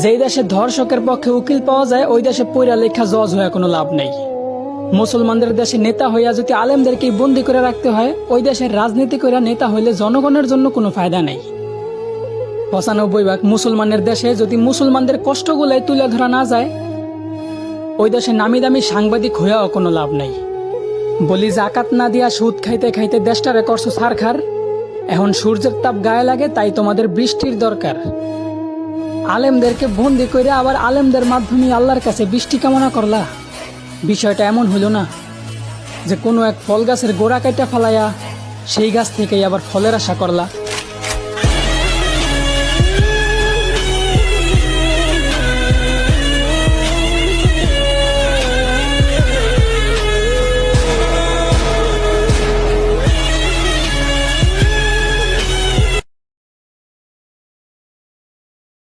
যেই দেশে ধর্ষকের পক্ষে উকিল পাওয়া যায় ওই দেশে পইরা লেখা জজ হয়ে কোনো লাভ নেই। মুসলমানদের দেশে নেতা হইয়া যদি আলেমদেরকেই বন্দি করে রাখতে হয়, ওই দেশের রাজনীতি করে নেতা হইলে জনগণের জন্য কোনো ফায়দা নেই। ৯৫% মুসলমানের দেশে যদি মুসলমানদের কষ্টগুলাই তুলে ধরা না যায়, ওই দেশে নামি দামি সাংবাদিক হইয়াও কোনো লাভ নেই। বলি জাকাত না দিয়া সুদ খাইতে খাইতে দেশটারে করছো ছারখার। এখন সূর্যের তাপ গায়ে লাগে, তাই তোমাদের বৃষ্টির দরকার। আলেমদেরকে বন্দি করে আবার আলেমদের মাধ্যমে আল্লাহর কাছে বৃষ্টি কামনা করলা। বিষয়টা এমন হইল না যে কোনো এক ফল গাছের গোড়া কাটা ফেলাইয়া সেই গাছ থেকেই আবার ফলের আশা করলা।